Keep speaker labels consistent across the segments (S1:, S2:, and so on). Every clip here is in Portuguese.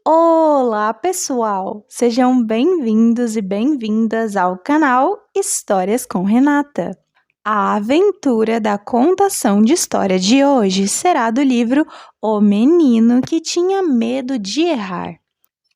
S1: Olá, pessoal! Sejam bem-vindos e bem-vindas ao canal Histórias com Renata. A aventura da contação de história de hoje será do livro O Menino que Tinha Medo de Errar,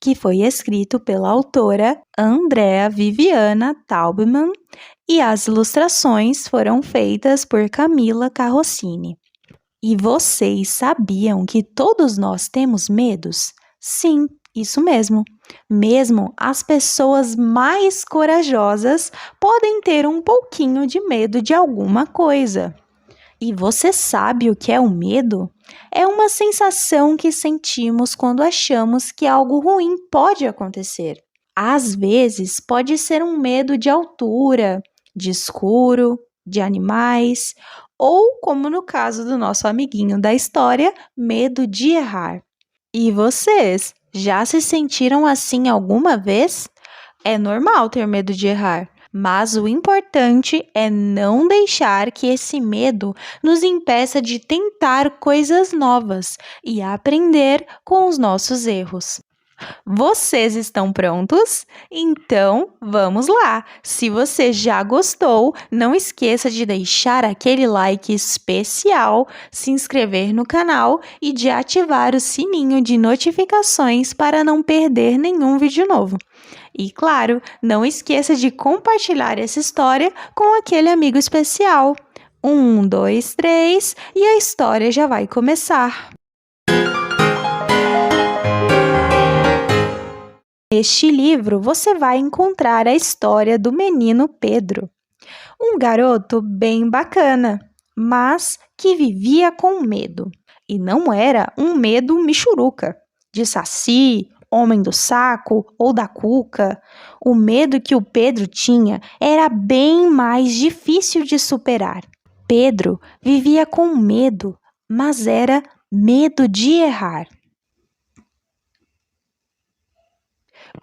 S1: que foi escrito pela autora Andrea Viviana Taubman e as ilustrações foram feitas por Camila Carrossini. E vocês sabiam que todos nós temos medos? Sim, isso mesmo. Mesmo as pessoas mais corajosas podem ter um pouquinho de medo de alguma coisa. E você sabe o que é o medo? É uma sensação que sentimos quando achamos que algo ruim pode acontecer. Às vezes, pode ser um medo de altura, de escuro, de animais, ou, como no caso do nosso amiguinho da história, medo de errar. E vocês, já se sentiram assim alguma vez? É normal ter medo de errar, mas o importante é não deixar que esse medo nos impeça de tentar coisas novas e aprender com os nossos erros. Vocês estão prontos? Então, vamos lá! Se você já gostou, não esqueça de deixar aquele like especial, se inscrever no canal e de ativar o sininho de notificações para não perder nenhum vídeo novo. E claro, não esqueça de compartilhar essa história com aquele amigo especial. 1, 2, 3 e a história já vai começar! Neste livro, você vai encontrar a história do menino Pedro, um garoto bem bacana, mas que vivia com medo. E não era um medo michuruca, de saci, homem do saco ou da cuca. O medo que o Pedro tinha era bem mais difícil de superar. Pedro vivia com medo, mas era medo de errar.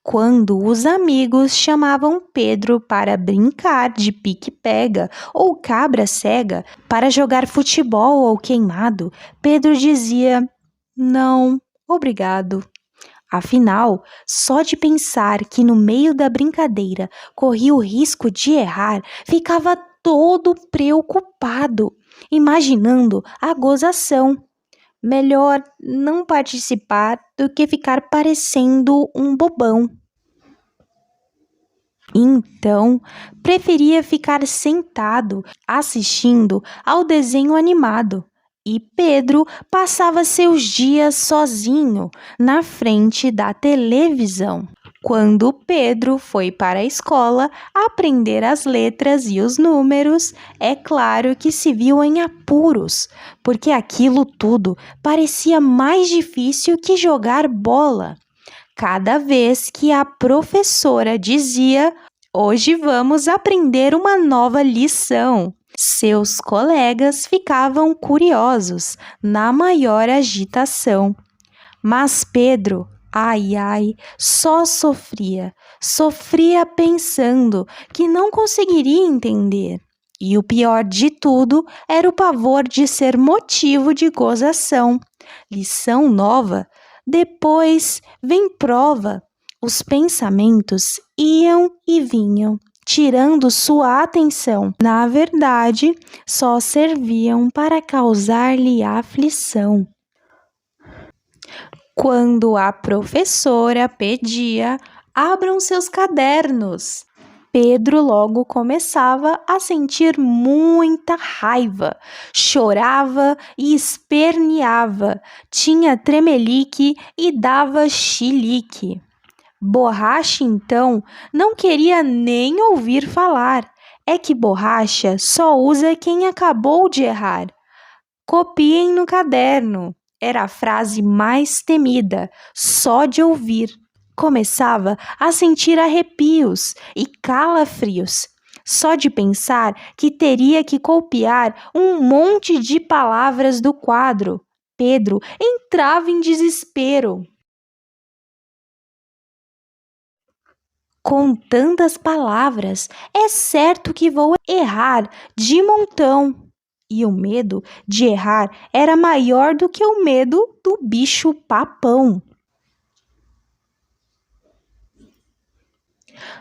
S1: Quando os amigos chamavam Pedro para brincar de pique-pega ou cabra-cega, para jogar futebol ou queimado, Pedro dizia: "Não, obrigado." Afinal, só de pensar que no meio da brincadeira corria o risco de errar, ficava todo preocupado, imaginando a gozação. Melhor não participar do que ficar parecendo um bobão. Então, preferia ficar sentado assistindo ao desenho animado. E Pedro passava seus dias sozinho na frente da televisão. Quando Pedro foi para a escola aprender as letras e os números, é claro que se viu em apuros, porque aquilo tudo parecia mais difícil que jogar bola. Cada vez que a professora dizia: "Hoje vamos aprender uma nova lição", seus colegas ficavam curiosos, na maior agitação. Mas Pedro, ai ai, só sofria pensando que não conseguiria entender. E o pior de tudo era o pavor de ser motivo de gozação. Lição nova, depois vem prova. Os pensamentos iam e vinham, tirando sua atenção. Na verdade, só serviam para causar-lhe aflição. Quando a professora pedia: "Abram seus cadernos", Pedro logo começava a sentir muita raiva, chorava e esperneava, tinha tremelique e dava chilique. Borracha, então, não queria nem ouvir falar. É que borracha só usa quem acabou de errar. "Copiem no caderno", era a frase mais temida, só de ouvir. Começava a sentir arrepios e calafrios, só de pensar que teria que copiar um monte de palavras do quadro. Pedro entrava em desespero. Com tantas palavras, é certo que vou errar de montão. E o medo de errar era maior do que o medo do bicho-papão.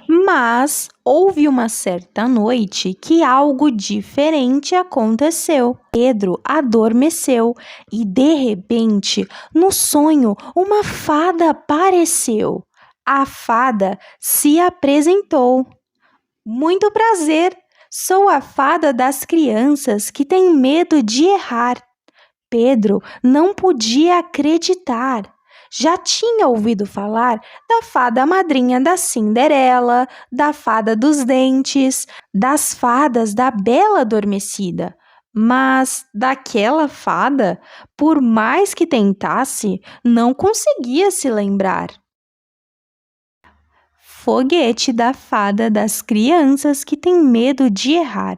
S1: Mas houve uma certa noite que algo diferente aconteceu. Pedro adormeceu e, de repente, no sonho, uma fada apareceu. A fada se apresentou. Muito prazer, sou a fada das crianças que tem medo de errar. Pedro não podia acreditar. Já tinha ouvido falar da fada madrinha da Cinderela, da fada dos dentes, das fadas da Bela Adormecida. Mas daquela fada, por mais que tentasse, não conseguia se lembrar. Foguete da fada das crianças que tem medo de errar.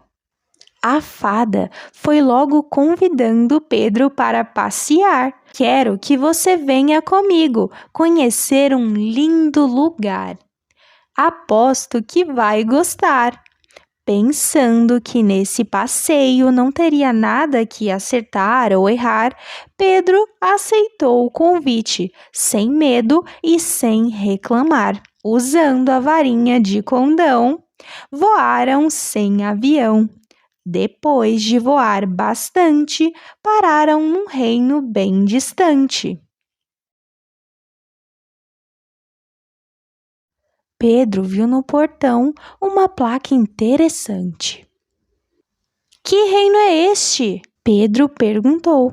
S1: A fada foi logo convidando Pedro para passear. Quero que você venha comigo conhecer um lindo lugar. Aposto que vai gostar. Pensando que nesse passeio não teria nada que acertar ou errar, Pedro aceitou o convite, sem medo e sem reclamar. Usando a varinha de condão, voaram sem avião. Depois de voar bastante, pararam num reino bem distante. Pedro viu no portão uma placa interessante. Que reino é este? Pedro perguntou.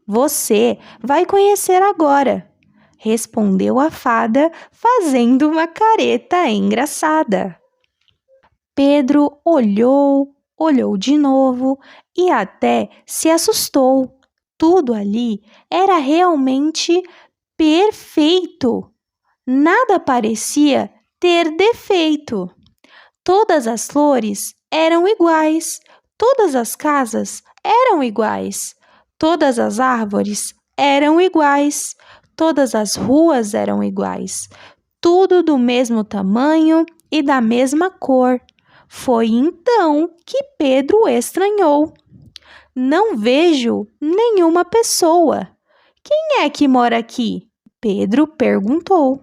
S1: Você vai conhecer agora, respondeu a fada, fazendo uma careta engraçada. Pedro olhou de novo e até se assustou. Tudo ali era realmente perfeito. Nada parecia ter defeito. Todas as flores eram iguais, todas as casas eram iguais, todas as árvores eram iguais, todas as ruas eram iguais, tudo do mesmo tamanho e da mesma cor. Foi então que Pedro estranhou. Não vejo nenhuma pessoa. Quem é que mora aqui? Pedro perguntou.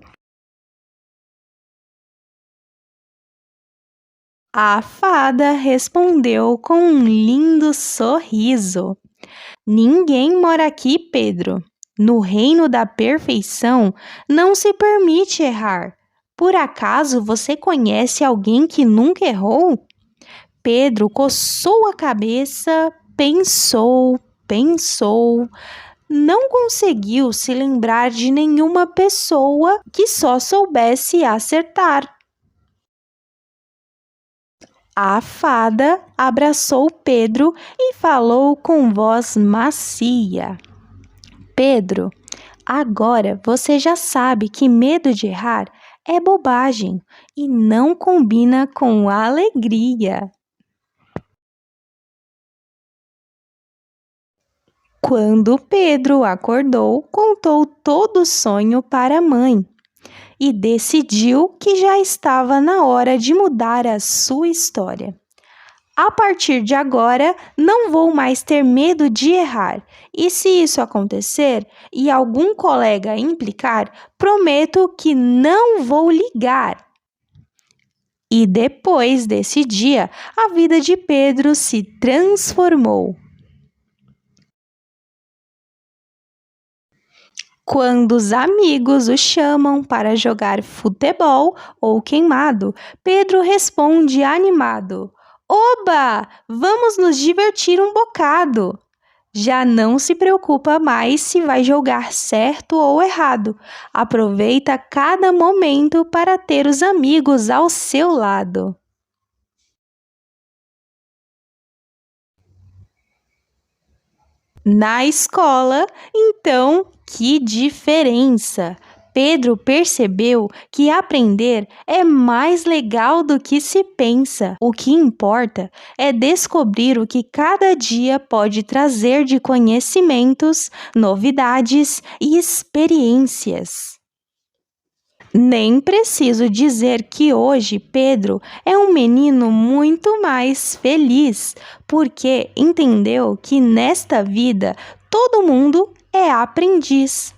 S1: A fada respondeu com um lindo sorriso. Ninguém mora aqui, Pedro. No reino da perfeição, não se permite errar. Por acaso você conhece alguém que nunca errou? Pedro coçou a cabeça, pensou, não conseguiu se lembrar de nenhuma pessoa que só soubesse acertar. A fada abraçou Pedro e falou com voz macia. Pedro, agora você já sabe que medo de errar é bobagem e não combina com alegria. Quando Pedro acordou, contou todo o sonho para a mãe e decidiu que já estava na hora de mudar a sua história. A partir de agora, não vou mais ter medo de errar. E se isso acontecer e algum colega implicar, prometo que não vou ligar. E depois desse dia, a vida de Pedro se transformou. Quando os amigos o chamam para jogar futebol ou queimado, Pedro responde animado: Oba! Vamos nos divertir um bocado! Já não se preocupa mais se vai jogar certo ou errado. Aproveita cada momento para ter os amigos ao seu lado. Na escola, então, que diferença! Pedro percebeu que aprender é mais legal do que se pensa. O que importa é descobrir o que cada dia pode trazer de conhecimentos, novidades e experiências. Nem preciso dizer que hoje Pedro é um menino muito mais feliz, porque entendeu que nesta vida todo mundo é aprendiz.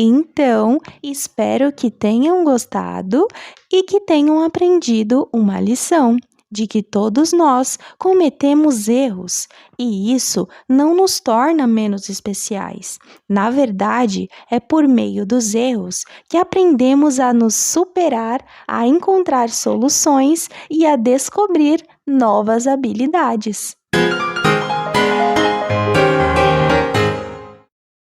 S1: Então, espero que tenham gostado e que tenham aprendido uma lição de que todos nós cometemos erros e isso não nos torna menos especiais. Na verdade, é por meio dos erros que aprendemos a nos superar, a encontrar soluções e a descobrir novas habilidades.